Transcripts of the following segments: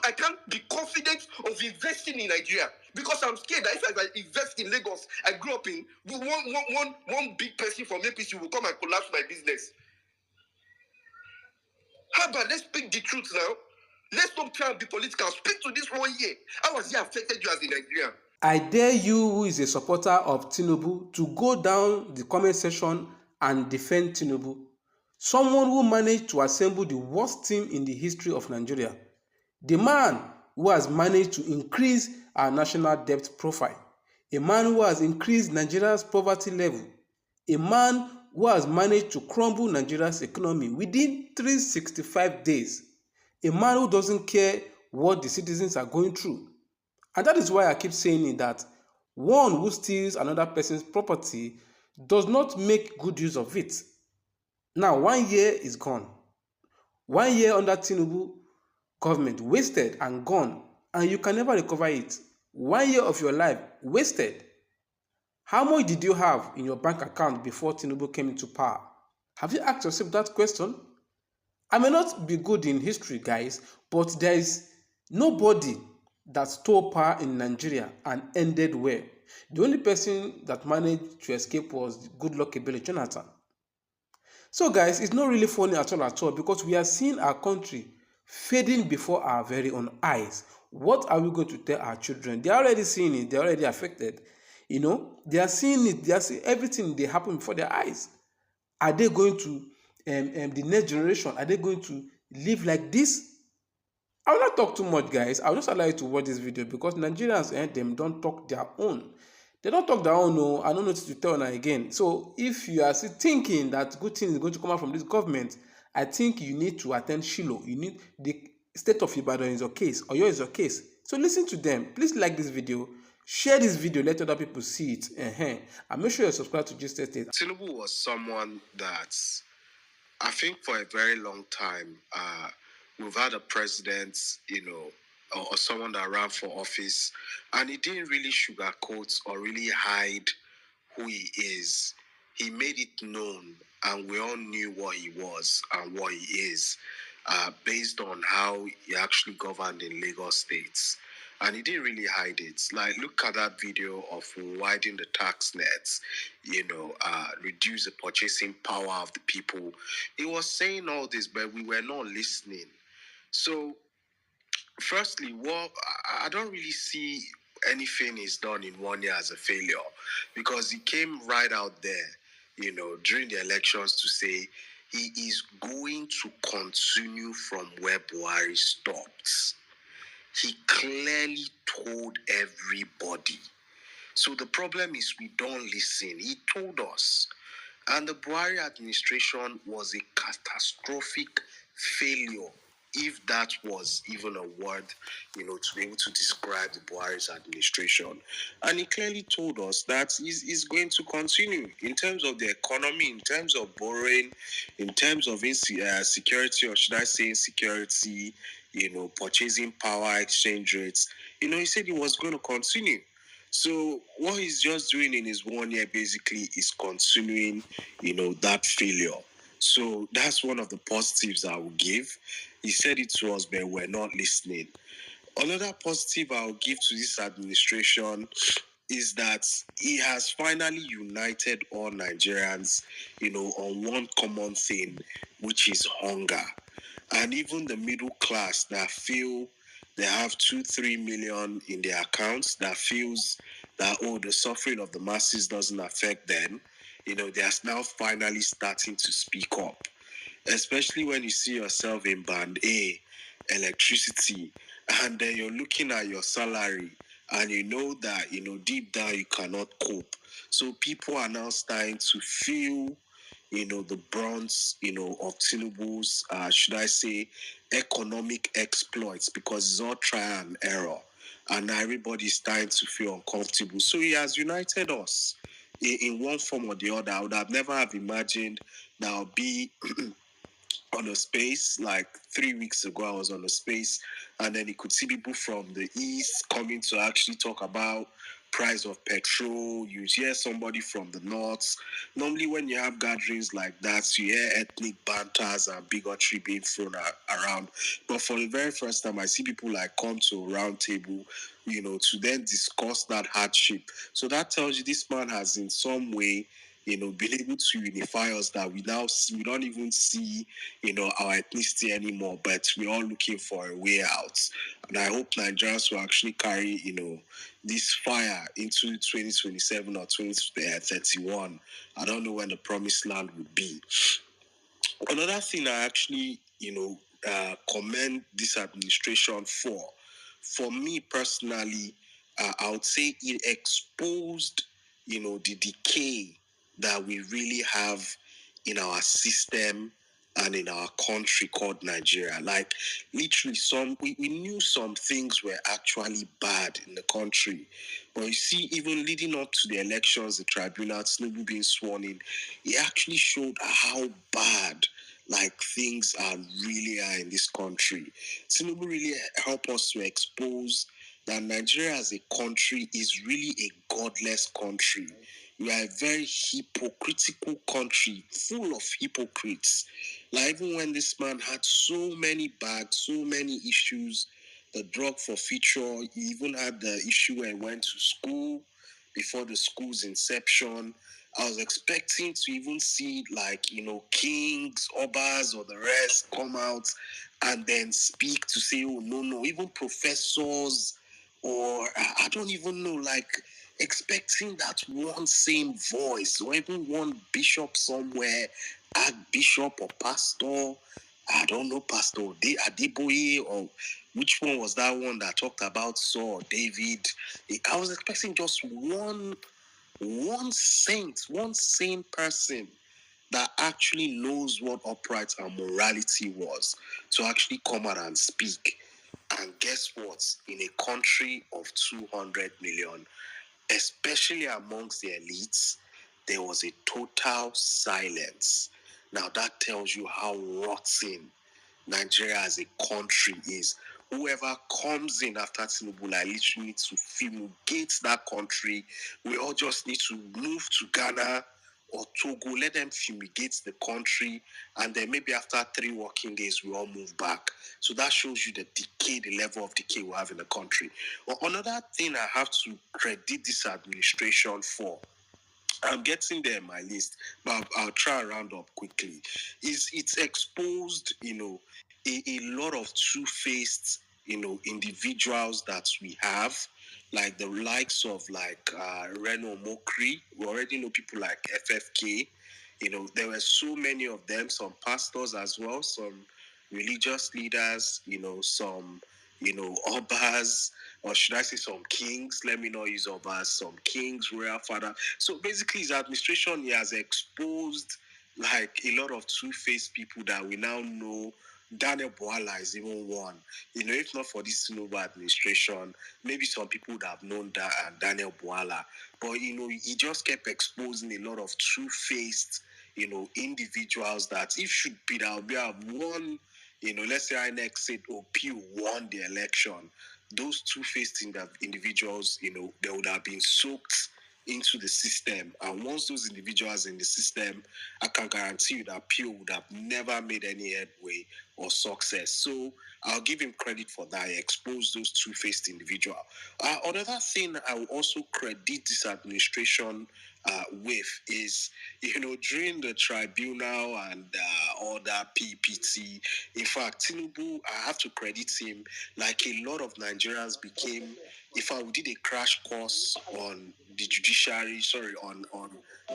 I can't be confident of investing in Nigeria because I'm scared that if I invest in Lagos, I grew up in, one big person from APC will come and collapse my business. How about let's speak the truth now? Let's stop trying to be political. Speak to this 1 year. How has it affected you as a Nigerian? I dare you, who is a supporter of Tinubu, to go down the comment section and defend Tinubu. Someone who managed to assemble the worst team in the history of Nigeria. The man who has managed to increase our national debt profile. A man who has increased Nigeria's poverty level. A man who has managed to crumble Nigeria's economy within 365 days. A man who doesn't care what the citizens are going through. And that is why I keep saying it, that one who steals another person's property does not make good use of it. Now, 1 year is gone. 1 year under Tinubu government wasted and gone, and you can never recover it. 1 year of your life wasted. How much did you have in your bank account before Tinubu came into power? Have you asked yourself that question? I may not be good in history, guys, but there is nobody that stole power in Nigeria and ended well. The only person that managed to escape was Goodluck Ebele Jonathan. So guys, it's not really funny at all because we are seeing our country fading before our very own eyes. What are we going to tell our children? They are already seeing it. They are already affected. You know, they are seeing it. They are seeing everything they happen before their eyes. Are they going to, the next generation, are they going to live like this? I will not talk too much, guys. I'll just allow you to watch this video because Nigerians them don't talk their own. They don't talk their own, no. I don't know what to tell now again. So if you are still thinking that good thing is going to come out from this government, I think you need to attend Shiloh. You need the state of Ibadan is your case, or yours is your case. So listen to them. Please like this video, share this video, let other people see it. And make sure you subscribe to Gist Estate. Tinubu was someone that I think for a very long time, we've had a president, or someone that ran for office, and he didn't really sugarcoat or really hide who he is. He made it known, and we all knew what he was and what he is, based on how he actually governed in Lagos State. And he didn't really hide it. Like, look at that video of widening the tax nets, reduce the purchasing power of the people. He was saying all this, but we were not listening. So, firstly, I don't really see anything he's done in 1 year as a failure, because he came right out there, during the elections to say he is going to continue from where Buhari stopped. He clearly told everybody. So the problem is we don't listen. He told us. And the Buhari administration was a catastrophic failure, if that was even a word, to be able to describe the Buhari's administration. And he clearly told us that he's going to continue in terms of the economy, in terms of borrowing, in terms of security, or should I say insecurity, purchasing power, exchange rates. He said he was going to continue. So what he's just doing in his 1 year basically is continuing, that failure. So that's one of the positives I will give. He said it to us, but we're not listening. Another positive I'll give to this administration is that he has finally united all Nigerians, on one common thing, which is hunger. And even the middle class that feel they have 2-3 million in their accounts, that feels that, the suffering of the masses doesn't affect them, they are now finally starting to speak up. Especially when you see yourself in Band A, electricity, and then you're looking at your salary, and you know that, deep down you cannot cope. So people are now starting to feel, the brunt, of Tinubu's, should I say, economic exploits, because it's all trial and error. And now everybody's starting to feel uncomfortable. So he has united us in one form or the other. I would have never have imagined that I'll be on a space. Like 3 weeks ago, I was on a space, and then you could see people from the east coming to actually talk about price of petrol. You hear somebody from the north. Normally, when you have gatherings like that, you hear ethnic banters and bigotry being thrown around. But for the very first time, I see people like come to a round table, to then discuss that hardship. So that tells you this man has in some way, been able to unify us, that we don't even see, our ethnicity anymore, but we're all looking for a way out. And I hope Nigerians will actually carry, this fire into 2027 or 2031. I don't know when the promised land would be. Another thing I actually, commend this administration for me personally, I would say it exposed, the decay that we really have in our system and in our country called Nigeria. Like, literally, we knew some things were actually bad in the country. But you see, even leading up to the elections, the tribunal, Tinubu being sworn in, it actually showed how bad things really are in this country. Tinubu really helped us to expose that Nigeria as a country is really a godless country. We are a very hypocritical country, full of hypocrites. Like, even when this man had so many bags, so many issues, the drug forfeiture, he even had the issue where he went to school before the school's inception. I was expecting to even see kings, obas, or the rest come out and then speak to say, oh, no, even professors, or I don't even know, expecting that one same voice, or even one bishop somewhere, archbishop or pastor, I don't know, Pastor Adeboye, or which one was that one that talked about Saul, David. I was expecting just one saint, one sane person that actually knows what upright and morality was to actually come out and speak. And guess what? In a country of 200 million, especially amongst the elites, there was a total silence. Now that tells you how rotten Nigeria as a country is. Whoever comes in after Tinubu, literally need to fumigate that country. We all just need to move to Ghana or Togo, let them fumigate the country, and then maybe after 3 working days, we all move back. So that shows you the decay, the level of decay we have in the country. Well, another thing I have to credit this administration for, I'm getting there in my list, but I'll try and round up quickly, is it's exposed, a lot of two-faced, individuals that we have, like the likes of Reno Mokri. We already know people like FFK. There were so many of them, some pastors as well, some religious leaders, some, obas, or should I say some kings? Let me not use obas, some kings, royal father. So basically, his administration, he has exposed a lot of two-faced people that we now know. Daniel Boala is even one. If not for this Tinubu administration, maybe some people would have known that Daniel Boala. But he just kept exposing a lot of two-faced, individuals that if should be that we have won. Let's say INEC said, oh, Pew won the election. Those two-faced individuals, they would have been soaked into the system. And once those individuals in the system, I can guarantee you that Pew would have never made any headway or success. So I'll give him credit for that. He exposed those two-faced individuals. Another thing I will also credit this administration with is, during the tribunal and all that PPT, in fact, Tinubu, I have to credit him, a lot of Nigerians became, in fact, we did a crash course on the judiciary, on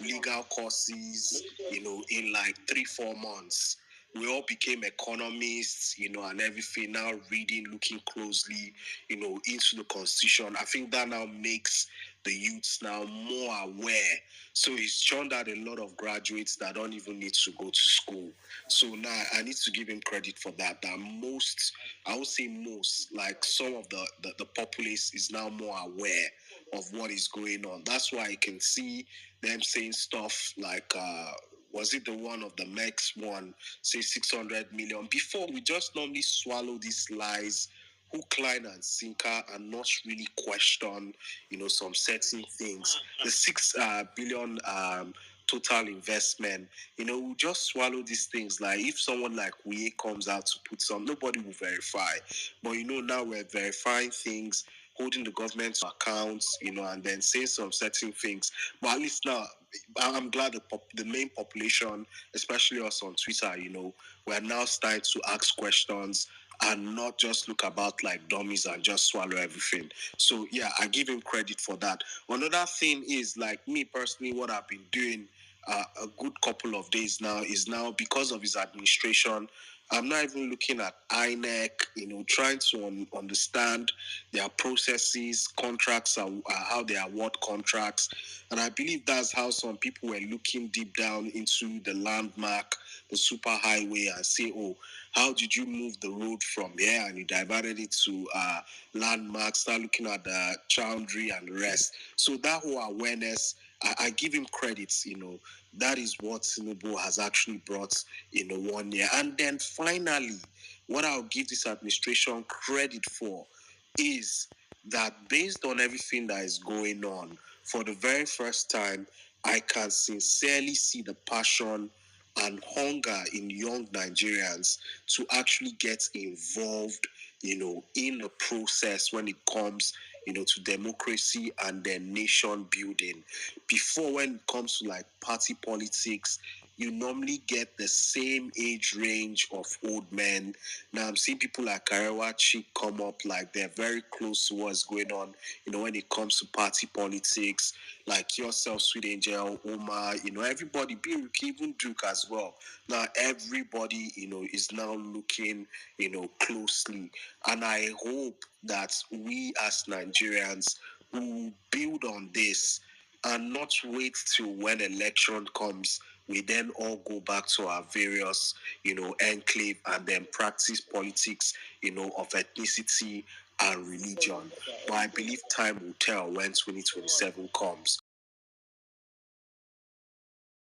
legal courses, in 3-4 months. We all became economists, and everything, now reading, looking closely, into the constitution. I think that now makes the youths now more aware. So it's churned out a lot of graduates that don't even need to go to school. So now I need to give him credit for that. That most, I would say most, some of the populace is now more aware of what is going on. That's why I can see them saying stuff was it the one of the next one, say 600 million? Before, we just normally swallow these lies hook, line, and sinker and not really question, some certain things. The 6 billion total investment, we just swallow these things. Like if someone like we comes out to put some, nobody will verify. But now we're verifying things, holding the government to accounts, and then saying some certain things. But at least now, I'm glad the main population, especially us on Twitter, we're now starting to ask questions and not just look about like dummies and just swallow everything. So yeah, I give him credit for that. Another thing is like me personally, what I've been doing a good couple of days now is now because of his administration. I'm not even looking at INEC, trying to understand their processes, contracts, how they award contracts. And I believe that's how some people were looking deep down into the landmark, the superhighway, and say, oh, how did you move the road from here and you diverted it to landmark, start looking at the boundary and the rest. So that whole awareness, I give him credits, that is what Tinubu has actually brought in 1 year. And then finally, what I'll give this administration credit for is that based on everything that is going on, for the very first time, I can sincerely see the passion and hunger in young Nigerians to actually get involved, in the process when it comes, to democracy and then nation building. Before, when it comes to like party politics, you normally get the same age range of old men. Now I'm seeing people like Karewa Chick come up, like they're very close to what's going on, when it comes to party politics, like yourself, Sweet Angel, Omar, everybody, even Duke as well. Now everybody, is now looking, closely. And I hope that we as Nigerians will build on this and not wait till when election comes. We then all go back to our various, enclave and then practice politics, of ethnicity and religion. But I believe time will tell when 2027 comes.